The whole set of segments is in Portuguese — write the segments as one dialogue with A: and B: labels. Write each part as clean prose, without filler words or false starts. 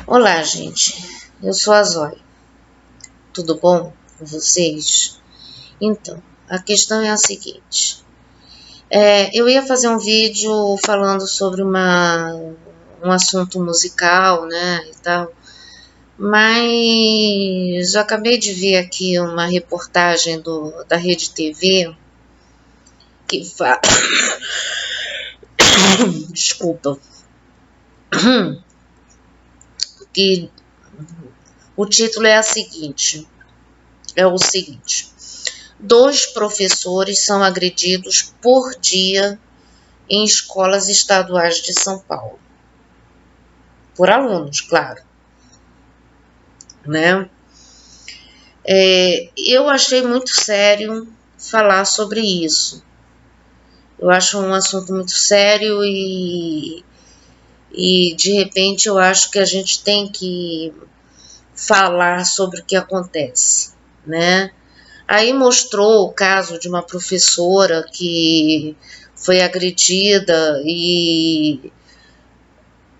A: Olá, gente. Eu sou a Zóia. Tudo bom com vocês? Então, a questão é a seguinte. Eu ia fazer um vídeo falando sobre um assunto musical, né, e tal, mas eu acabei de ver aqui uma reportagem da Rede TV que fala... Desculpa. Que o título é o seguinte: 2 professores são agredidos por dia em escolas estaduais de São Paulo. Por alunos, claro, né? Eu achei muito sério falar sobre isso. Eu acho um assunto muito sério e de repente eu acho que a gente tem que falar sobre o que acontece, né? Aí mostrou o caso de uma professora que foi agredida e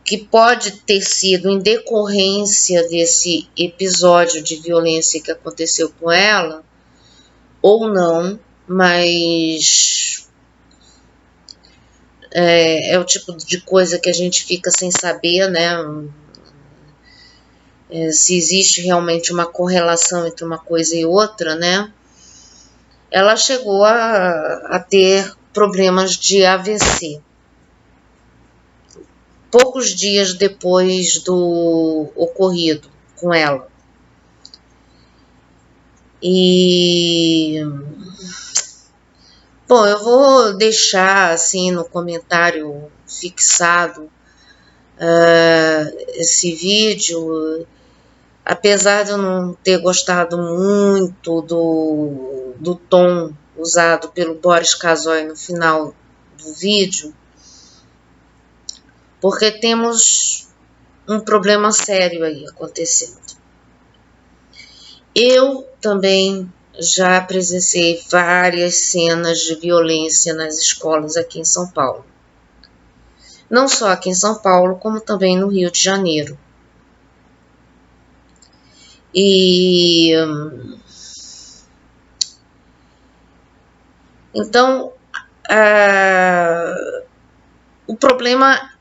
A: que pode ter sido em decorrência desse episódio de violência que aconteceu com ela, ou não, mas é o tipo de coisa que a gente fica sem saber, né? Se existe realmente uma correlação entre uma coisa e outra, né? Ela chegou a ter problemas de AVC. Poucos dias depois do ocorrido com ela. Bom, eu vou deixar assim no comentário fixado esse vídeo, apesar de eu não ter gostado muito do tom usado pelo Boris Casoy no final do vídeo, porque temos um problema sério aí acontecendo. Eu também já presenciei várias cenas de violência nas escolas aqui em São Paulo. Não só aqui em São Paulo, como também no Rio de Janeiro. Então, o problema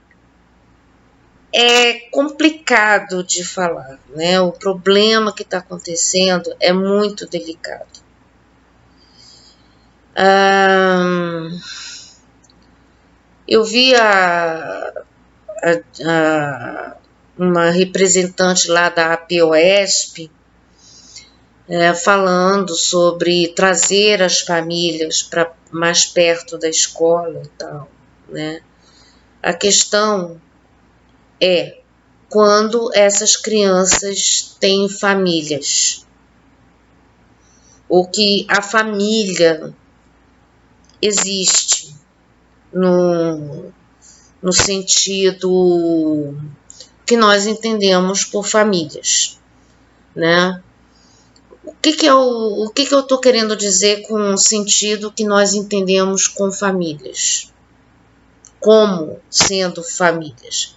A: é complicado de falar, né? O problema que está acontecendo é muito delicado. Eu vi uma representante lá da APOESP falando sobre trazer as famílias para mais perto da escola e tal, né? A questão é quando essas crianças têm famílias, ou que a família existe no sentido que nós entendemos por famílias, né? O que eu estou querendo dizer com o sentido que nós entendemos com famílias? Como sendo famílias?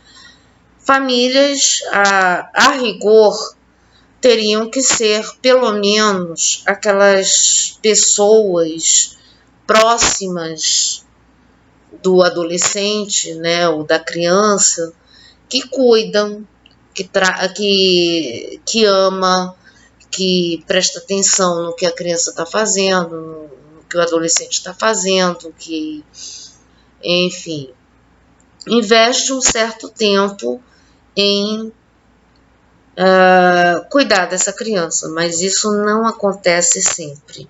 A: Famílias, a rigor, teriam que ser pelo menos aquelas pessoas próximas do adolescente, né, ou da criança, que cuidam, que ama, que presta atenção no que a criança está fazendo, no que o adolescente está fazendo, que, enfim, investe um certo tempo em cuidar dessa criança, mas isso não acontece sempre.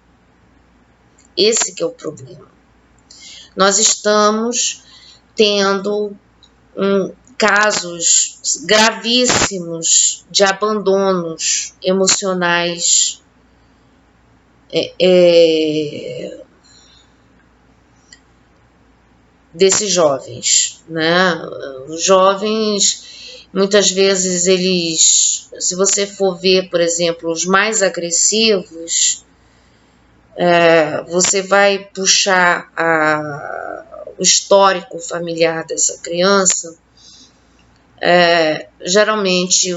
A: Esse que é o problema. Nós estamos tendo casos gravíssimos de abandonos emocionais desses jovens, né? Os jovens, muitas vezes, eles, se você for ver, por exemplo, os mais agressivos, você vai puxar o histórico familiar dessa criança, Geralmente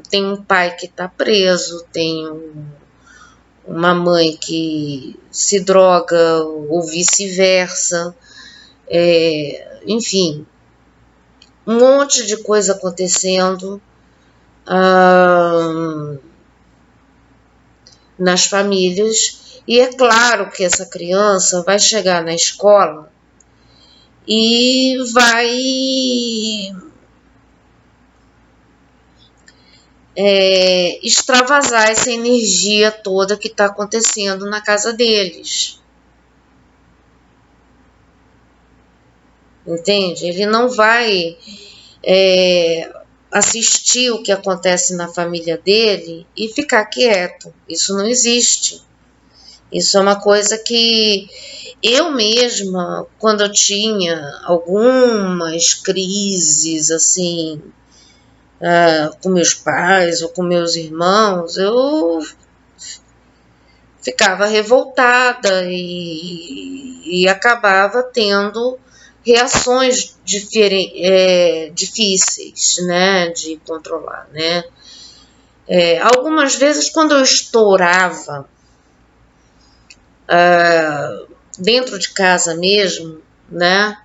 A: tem um pai que está preso, tem uma mãe que se droga ou vice-versa, enfim, um monte de coisa acontecendo nas famílias, e é claro que essa criança vai chegar na escola e vai extravasar essa energia toda que está acontecendo na casa deles. Entende? Ele não vai assistir o que acontece na família dele e ficar quieto. Isso não existe. Isso é uma coisa que eu mesma, quando eu tinha algumas crises assim, com meus pais ou com meus irmãos, eu ficava revoltada e acabava tendo reações difíceis, né, de controlar, né. Algumas vezes, quando eu estourava dentro de casa mesmo, né,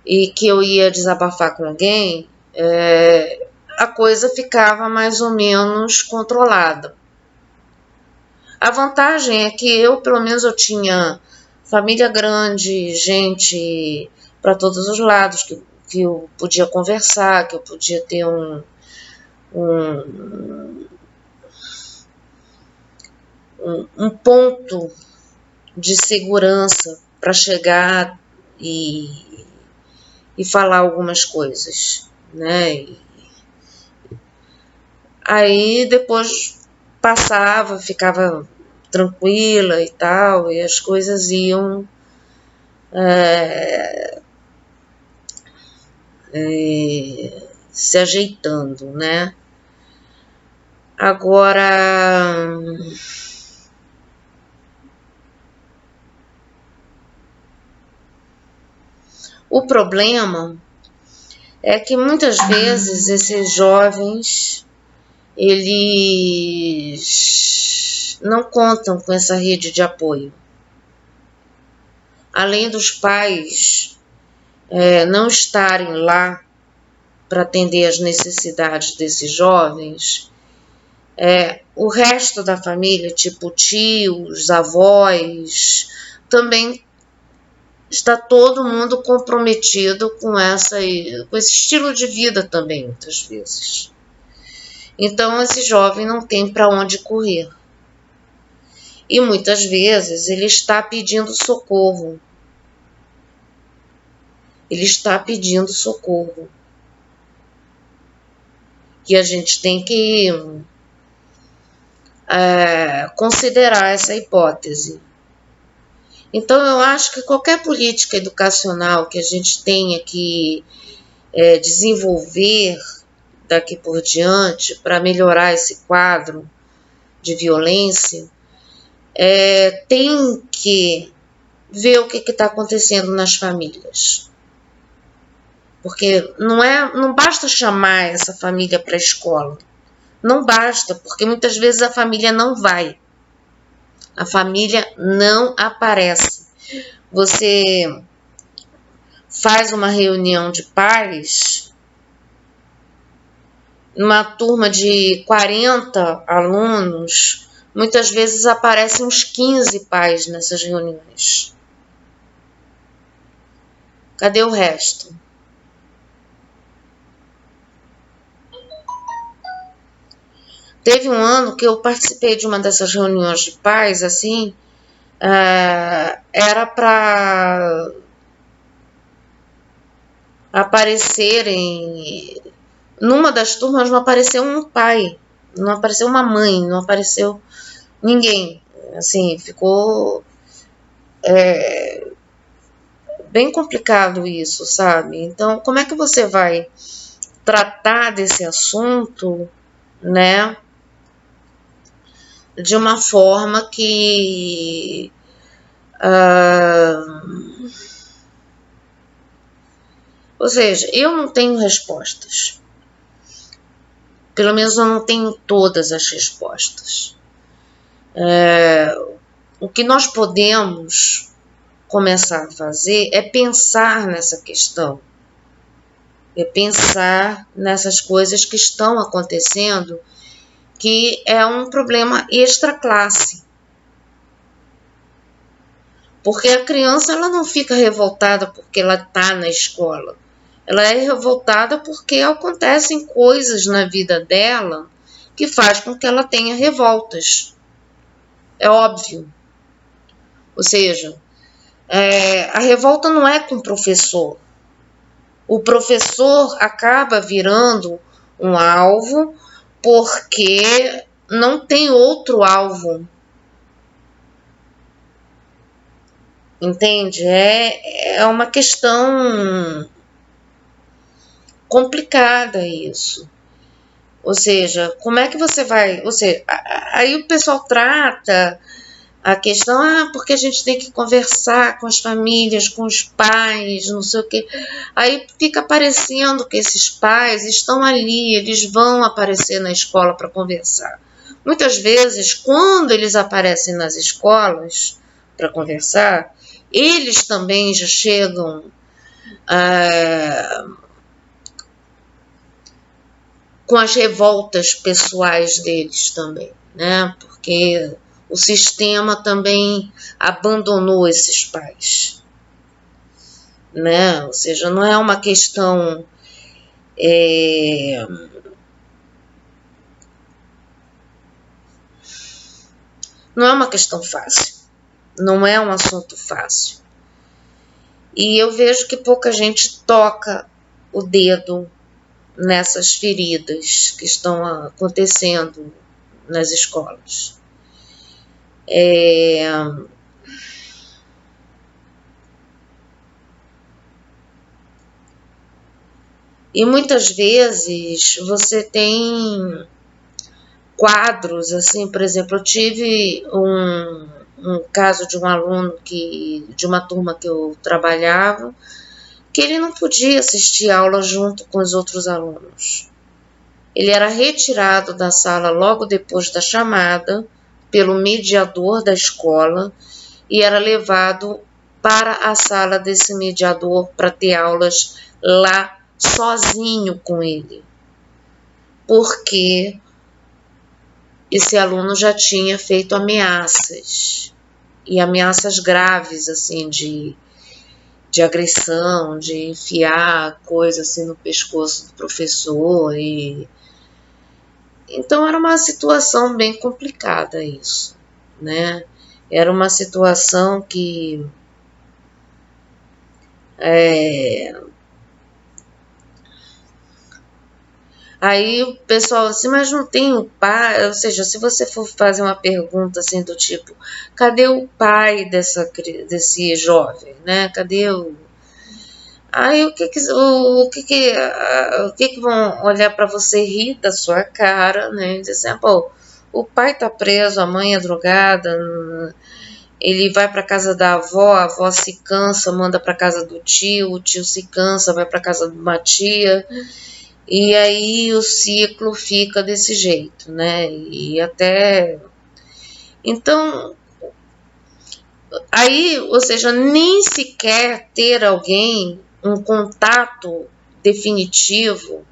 A: e que eu ia desabafar com alguém, a coisa ficava mais ou menos controlada. A vantagem é que eu, pelo menos, eu tinha família grande, gente para todos os lados, que eu podia conversar, que eu podia ter um ponto de segurança para chegar e falar algumas coisas, né? Aí depois passava, ficava tranquila e tal, e as coisas iam se ajeitando, né? Agora, o problema é que muitas vezes esses jovens, eles não contam com essa rede de apoio. Além dos pais não estarem lá para atender as necessidades desses jovens, o resto da família, tipo tios, avós, também está todo mundo comprometido com esse estilo de vida também, muitas vezes. Então, esse jovem não tem para onde correr. E muitas vezes ele está pedindo socorro. Ele está pedindo socorro. E a gente tem que considerar essa hipótese. Então, eu acho que qualquer política educacional que a gente tenha que desenvolver daqui por diante para melhorar esse quadro de violência, tem que ver o que está acontecendo nas famílias. Porque não basta chamar essa família para a escola. Não basta, porque muitas vezes a família não vai. A família não aparece. Você faz uma reunião de pais, numa turma de 40 alunos, muitas vezes aparecem uns 15 pais nessas reuniões. Cadê o resto? Teve um ano que eu participei de uma dessas reuniões de pais, assim, era para aparecerem, numa das turmas não apareceu um pai, não apareceu uma mãe, não apareceu ninguém, assim, ficou bem complicado isso, sabe? Então, como é que você vai tratar desse assunto, né, de uma forma que ou seja, eu não tenho respostas. Pelo menos eu não tenho todas as respostas. O que nós podemos começar a fazer é pensar nessa questão, é pensar nessas coisas que estão acontecendo, que é um problema extra-classe. Porque a criança ela não fica revoltada porque ela está na escola. Ela é revoltada porque acontecem coisas na vida dela que faz com que ela tenha revoltas. É óbvio. Ou seja, a revolta não é com o professor. O professor acaba virando um alvo porque não tem outro alvo. Entende? É uma questão complicada isso. Ou seja, como é que você vai... Ou seja, aí o pessoal trata a questão, porque a gente tem que conversar com as famílias, com os pais, não sei o quê. Aí fica parecendo que esses pais estão ali, eles vão aparecer na escola para conversar. Muitas vezes, quando eles aparecem nas escolas para conversar, eles também já chegam com as revoltas pessoais deles também, né? Porque o sistema também abandonou esses pais, né? Ou seja, não é uma questão não é uma questão fácil, não é um assunto fácil. E eu vejo que pouca gente toca o dedo nessas feridas que estão acontecendo nas escolas. E muitas vezes você tem quadros, assim, por exemplo, eu tive um caso de um aluno de uma turma que eu trabalhava, que ele não podia assistir aula junto com os outros alunos. Ele era retirado da sala logo depois da chamada pelo mediador da escola e era levado para a sala desse mediador para ter aulas lá sozinho com ele. Porque esse aluno já tinha feito ameaças, e ameaças graves, assim, de agressão, de enfiar coisa assim no pescoço do professor. Então era uma situação bem complicada isso, né? Era uma situação que aí o pessoal assim, mas não tem o pai? Ou seja, se você for fazer uma pergunta assim do tipo, cadê o pai desse jovem, né? Cadê o... Aí o que vão olhar para você e rir da sua cara, né? E dizer assim, pô, o pai tá preso, a mãe é drogada, ele vai para casa da avó, a avó se cansa, manda para casa do tio, o tio se cansa, vai para casa de uma tia. E aí o ciclo fica desse jeito, né? E até... Então, aí, ou seja, nem sequer ter alguém, um contato definitivo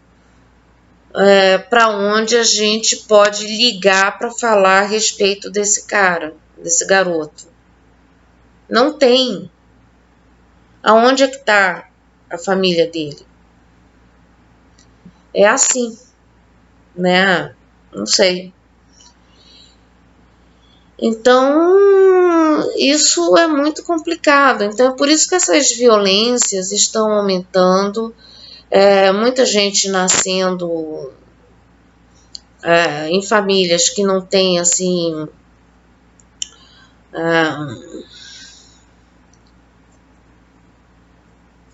A: para onde a gente pode ligar para falar a respeito desse cara, desse garoto. Não tem. Aonde é que está a família dele? É assim, né? Não sei. Então, isso é muito complicado. Então, é por isso que essas violências estão aumentando. Muita gente nascendo em famílias que não têm, assim,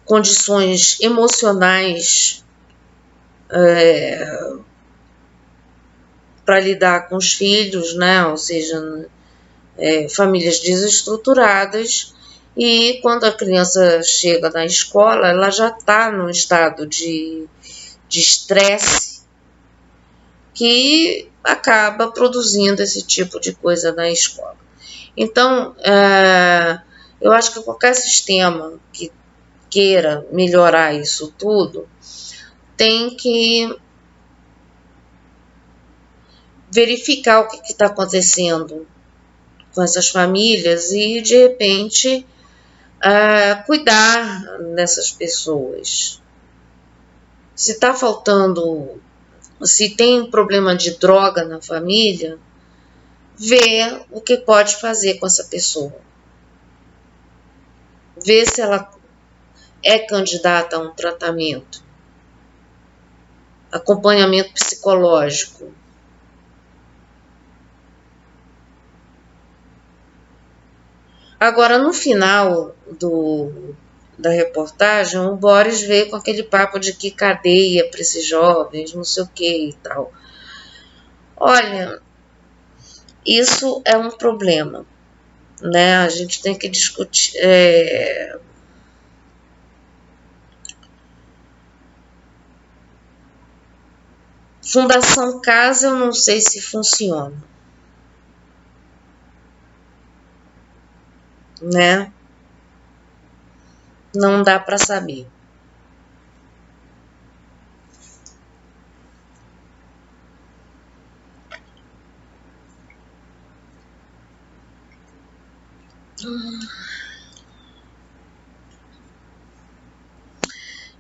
A: condições emocionais para lidar com os filhos, né? Ou seja, famílias desestruturadas, e quando a criança chega na escola, ela já está num estado de estresse, que acaba produzindo esse tipo de coisa na escola. Então, eu acho que qualquer sistema que queira melhorar isso tudo tem que verificar o que está acontecendo com essas famílias e, de repente, cuidar dessas pessoas. Se está faltando, se tem problema de droga na família, ver o que pode fazer com essa pessoa. Ver se ela é candidata a um tratamento, acompanhamento psicológico. Agora, no final da reportagem, o Boris veio com aquele papo de que cadeia para esses jovens, não sei o que e tal. Olha, isso é um problema, né? A gente tem que discutir. Fundação Casa, eu não sei se funciona, né? Não dá para saber.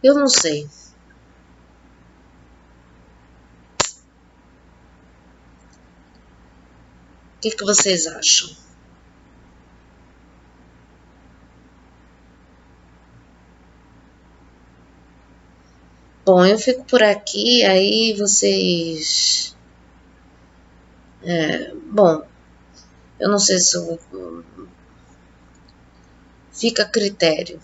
A: Eu não sei. O que vocês acham? Bom, eu fico por aqui, aí vocês. Bom, eu não sei se fica a critério.